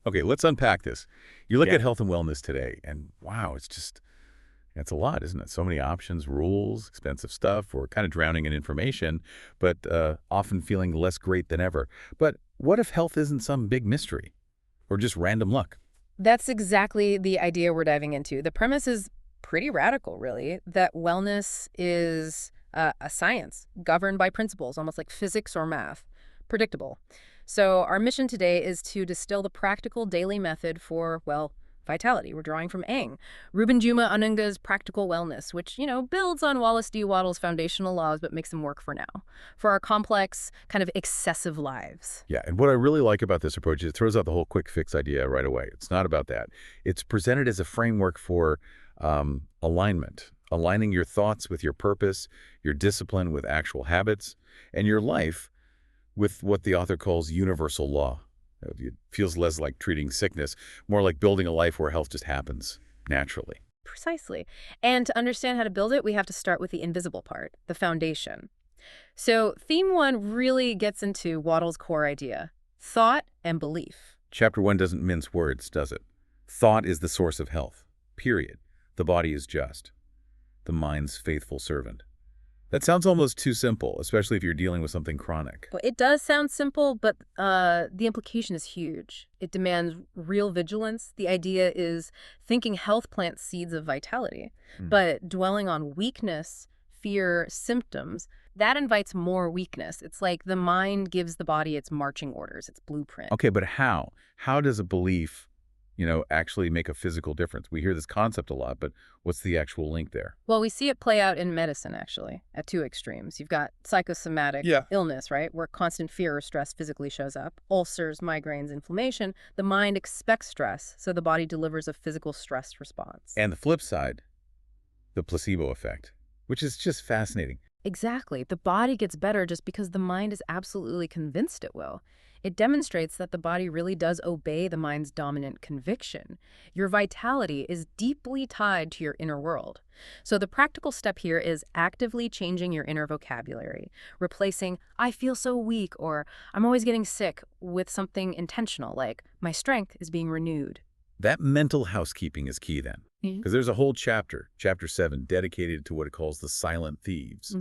Okay, let's unpack this. You look Yeah. at health and wellness today, and wow, it's a lot, isn't it? So many options, rules, expensive stuff. We're kind of drowning in information, but often feeling less great than ever. But what if health isn't some big mystery or just random luck? That's exactly the idea we're diving into. The premise is pretty radical, really, that wellness is a science governed by principles, almost like physics or math, predictable. So our mission today is to distill the practical daily method for, well, vitality. We're drawing from Aang, Reuben Juma Onunga's Practical Wellness, which, builds on Wallace D. Wattles' foundational laws but makes them work for now, for our complex, kind of excessive lives. Yeah, and what I really like about this approach is it throws out the whole quick fix idea right away. It's not about that. It's presented as a framework for alignment, aligning your thoughts with your purpose, your discipline with actual habits, and your life with what the author calls universal law. It feels less like treating sickness, more like building a life where health just happens naturally. Precisely. And to understand how to build it, we have to start with the invisible part, the foundation. So theme 1 really gets into Wattles' core idea, thought and belief. Chapter 1 doesn't mince words, does it? Thought is the source of health, period. The body is just. The mind's faithful servant. That sounds almost too simple, especially if you're dealing with something chronic. Well, it does sound simple, but the implication is huge. It demands real vigilance. The idea is thinking health plants seeds of vitality, but dwelling on weakness, fear, symptoms, that invites more weakness. It's like the mind gives the body its marching orders, its blueprint. Okay, but how? How does a belief, actually make a physical difference? We hear this concept a lot, but what's the actual link there? Well, we see it play out in medicine, actually, at two extremes. You've got psychosomatic illness, right, where constant fear or stress physically shows up. Ulcers, migraines, inflammation. The mind expects stress, so the body delivers a physical stress response. And the flip side, the placebo effect, which is just fascinating. Exactly. The body gets better just because the mind is absolutely convinced it will. It demonstrates that the body really does obey the mind's dominant conviction. Your vitality is deeply tied to your inner world. So the practical step here is actively changing your inner vocabulary, replacing "I feel so weak" or "I'm always getting sick" with something intentional like "My strength is being renewed." That mental housekeeping is key then, because there's a whole chapter, chapter 7, dedicated to what it calls the silent thieves.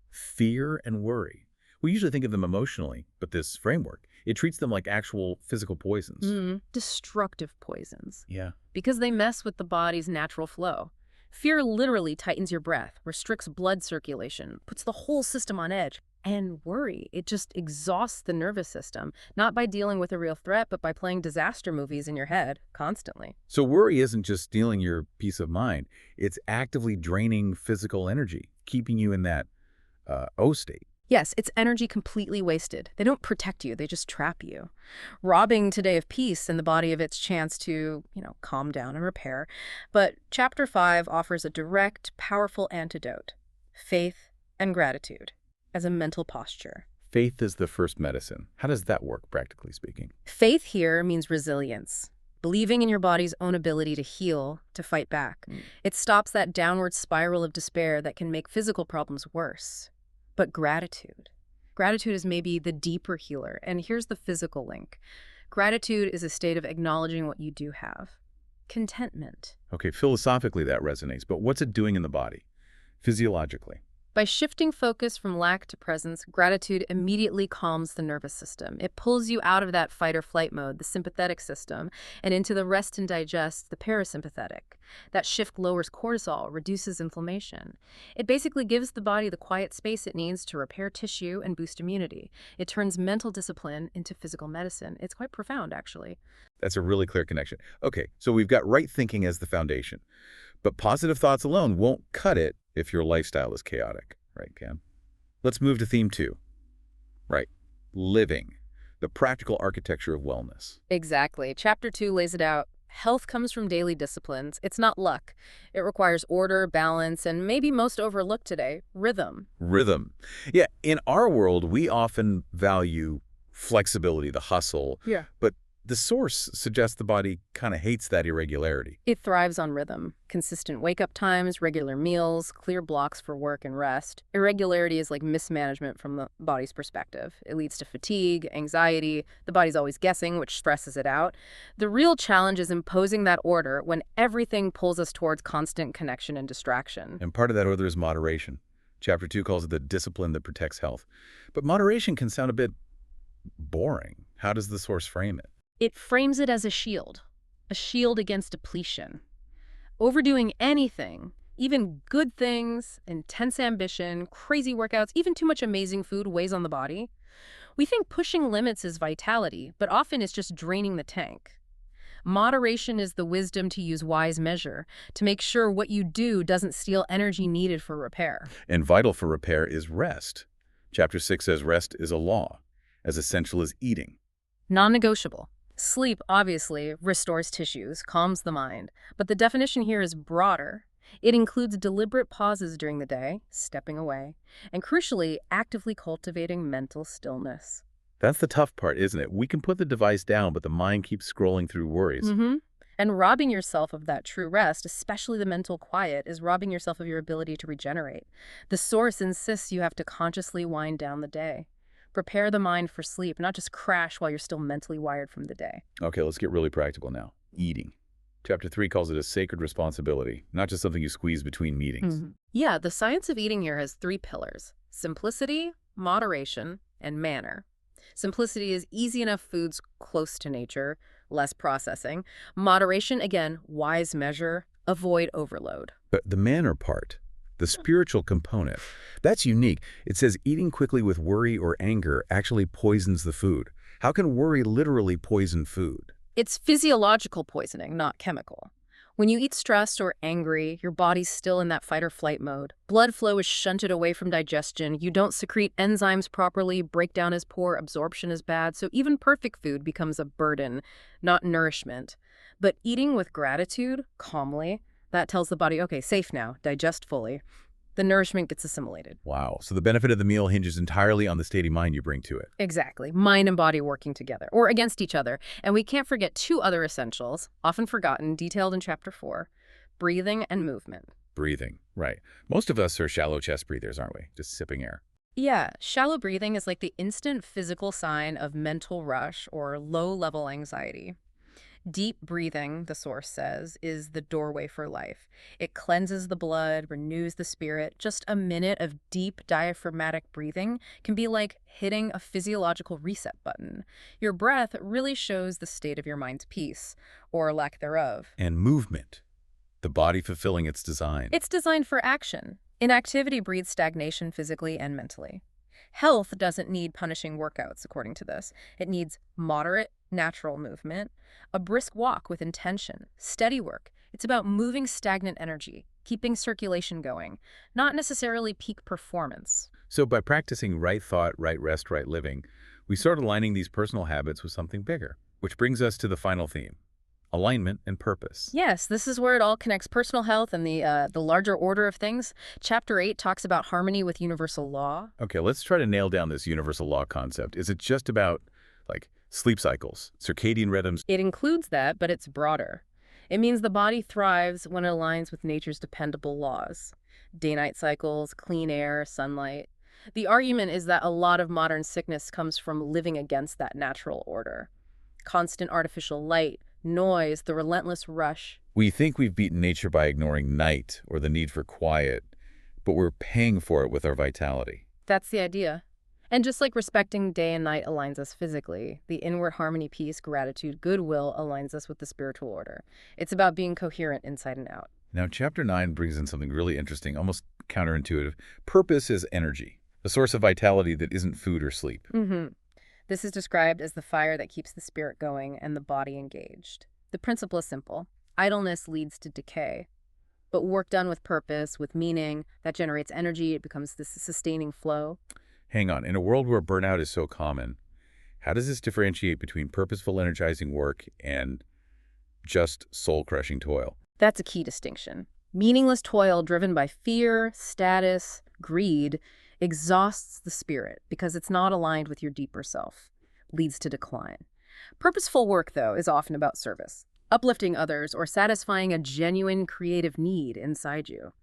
Fear and worry. We usually think of them emotionally, but this framework, it treats them like actual physical poisons. Destructive poisons. Yeah. Because they mess with the body's natural flow. Fear literally tightens your breath, restricts blood circulation, puts the whole system on edge. And worry, it just exhausts the nervous system, not by dealing with a real threat, but by playing disaster movies in your head constantly. So worry isn't just stealing your peace of mind. It's actively draining physical energy, keeping you in that O state. Yes, it's energy completely wasted. They don't protect you, they just trap you, robbing today of peace and the body of its chance to, calm down and repair. But Chapter 5 offers a direct, powerful antidote: faith and gratitude as a mental posture. Faith is the first medicine. How does that work, practically speaking? Faith here means resilience, believing in your body's own ability to heal, to fight back. It stops that downward spiral of despair that can make physical problems worse. But gratitude is maybe the deeper healer. And here's the physical link. Gratitude is a state of acknowledging what you do have. Contentment. Okay, philosophically that resonates, but what's it doing in the body, physiologically? By shifting focus from lack to presence, gratitude immediately calms the nervous system. It pulls you out of that fight or flight mode, the sympathetic system, and into the rest and digest, the parasympathetic. That shift lowers cortisol, reduces inflammation. It basically gives the body the quiet space it needs to repair tissue and boost immunity. It turns mental discipline into physical medicine. It's quite profound, actually. That's a really clear connection. Okay, so we've got right thinking as the foundation, but positive thoughts alone won't cut it if your lifestyle is chaotic, right, Cam? Let's move to theme 2. Right, living, the practical architecture of wellness. Exactly. Chapter 2 lays it out. Health comes from daily disciplines. It's not luck. It requires order, balance, and maybe most overlooked today, rhythm. Rhythm. Yeah, in our world, we often value flexibility, the hustle. Yeah. But The source suggests the body kind of hates that irregularity. It thrives on rhythm, consistent wake-up times, regular meals, clear blocks for work and rest. Irregularity is like mismanagement from the body's perspective. It leads to fatigue, anxiety. The body's always guessing, which stresses it out. The real challenge is imposing that order when everything pulls us towards constant connection and distraction. And part of that order is moderation. Chapter 2 calls it the discipline that protects health. But moderation can sound a bit boring. How does the source frame it? It frames it as a shield against depletion. Overdoing anything, even good things, intense ambition, crazy workouts, even too much amazing food weighs on the body. We think pushing limits is vitality, but often it's just draining the tank. Moderation is the wisdom to use wise measure, to make sure what you do doesn't steal energy needed for repair. And vital for repair is rest. Chapter 6 says rest is a law, as essential as eating. Non-negotiable. Sleep, obviously, restores tissues, calms the mind, but the definition here is broader. It includes deliberate pauses during the day, stepping away, and crucially, actively cultivating mental stillness. That's the tough part, isn't it? We can put the device down, but the mind keeps scrolling through worries. And robbing yourself of that true rest, especially the mental quiet, is robbing yourself of your ability to regenerate. The source insists you have to consciously wind down the day. Prepare the mind for sleep, not just crash while you're still mentally wired from the day. Okay, let's get really practical now. Eating. Chapter 3 calls it a sacred responsibility, not just something you squeeze between meetings. Yeah, the science of eating here has 3 pillars: simplicity, moderation, and manner. Simplicity is easy enough foods close to nature, less processing. Moderation, again, wise measure, avoid overload. But the manner part, the spiritual component, that's unique. It says eating quickly with worry or anger actually poisons the food. How can worry literally poison food? It's physiological poisoning, not chemical. When you eat stressed or angry, your body's still in that fight or flight mode. Blood flow is shunted away from digestion. You don't secrete enzymes properly, breakdown is poor, absorption is bad, so even perfect food becomes a burden, not nourishment. But eating with gratitude, calmly, that tells the body, okay, safe now, digest fully. The nourishment gets assimilated. Wow, so the benefit of the meal hinges entirely on the state of mind you bring to it. Exactly. Mind and body working together, or against each other. And we can't forget 2 other essentials, often forgotten, detailed in Chapter 4, breathing and movement. Breathing, right. Most of us are shallow chest breathers, aren't we? Just sipping air. Yeah, shallow breathing is like the instant physical sign of mental rush or low-level anxiety. Deep breathing, the source says, is the doorway for life. It cleanses the blood, renews the spirit. Just a minute of deep diaphragmatic breathing can be like hitting a physiological reset button. Your breath really shows the state of your mind's peace, or lack thereof. And movement, the body fulfilling its design. It's designed for action. Inactivity breeds stagnation physically and mentally. Health doesn't need punishing workouts, according to this. It needs moderate, natural movement, a brisk walk with intention, steady work. It's about moving stagnant energy, keeping circulation going, not necessarily peak performance. So by practicing right thought, right rest, right living, we start aligning these personal habits with something bigger, which brings us to the final theme: alignment and purpose. Yes, this is where it all connects: personal health and the larger order of things. Chapter 8 talks about harmony with universal law. Okay, let's try to nail down this universal law concept. Is it just about, like, sleep cycles, circadian rhythms? It includes that, but it's broader. It means the body thrives when it aligns with nature's dependable laws. Day-night cycles, clean air, sunlight. The argument is that a lot of modern sickness comes from living against that natural order. Constant artificial light, noise, the relentless rush. We think we've beaten nature by ignoring night or the need for quiet, but we're paying for it with our vitality. That's the idea. And just like respecting day and night aligns us physically, the inward harmony, peace, gratitude, goodwill aligns us with the spiritual order. It's about being coherent inside and out. Now, Chapter 9 brings in something really interesting, almost counterintuitive. Purpose is energy, a source of vitality that isn't food or sleep. This is described as the fire that keeps the spirit going and the body engaged. The principle is simple. Idleness leads to decay. But work done with purpose, with meaning, that generates energy. It becomes this sustaining flow. Hang on, in a world where burnout is so common, how does this differentiate between purposeful, energizing work and just soul-crushing toil? That's a key distinction. Meaningless toil driven by fear, status, greed exhausts the spirit because it's not aligned with your deeper self, leads to decline. Purposeful work, though, is often about service, uplifting others or satisfying a genuine creative need inside you.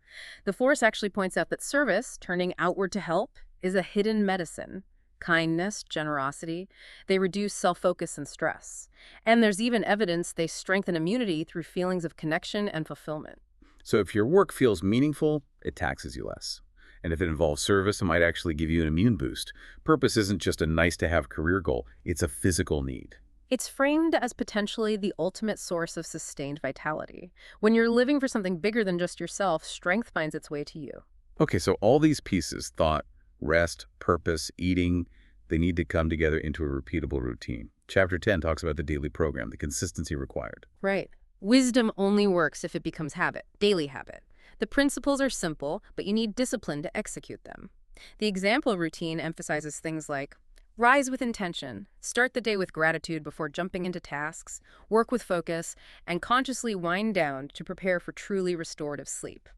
The Force actually points out that service, turning outward to help, is a hidden medicine. Kindness, generosity, they reduce self-focus and stress. And there's even evidence they strengthen immunity through feelings of connection and fulfillment. So if your work feels meaningful, it taxes you less. And if it involves service, it might actually give you an immune boost. Purpose isn't just a nice-to-have career goal, it's a physical need. It's framed as potentially the ultimate source of sustained vitality. When you're living for something bigger than just yourself, strength finds its way to you. Okay, so all these pieces, thought, rest, purpose, eating, they need to come together into a repeatable routine. Chapter 10 talks about the daily program, the consistency required. Right. Wisdom only works if it becomes habit, daily habit. The principles are simple, but you need discipline to execute them. The example routine emphasizes things like rise with intention, start the day with gratitude before jumping into tasks, work with focus, and consciously wind down to prepare for truly restorative sleep.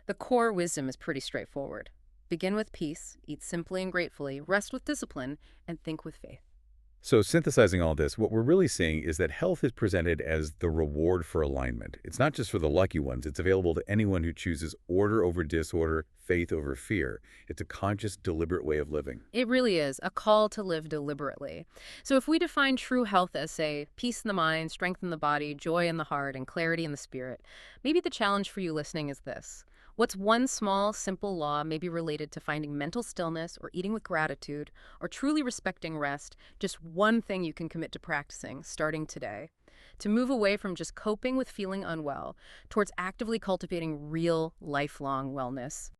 The core wisdom is pretty straightforward. Begin with peace, eat simply and gratefully, rest with discipline, and think with faith. So synthesizing all this, what we're really seeing is that health is presented as the reward for alignment. It's not just for the lucky ones. It's available to anyone who chooses order over disorder, faith over fear. It's a conscious, deliberate way of living. It really is a call to live deliberately. So if we define true health as, say, peace in the mind, strength in the body, joy in the heart, and clarity in the spirit, maybe the challenge for you listening is this. What's one small, simple law, maybe related to finding mental stillness or eating with gratitude or truly respecting rest, just one thing you can commit to practicing starting today? To move away from just coping with feeling unwell towards actively cultivating real, lifelong wellness.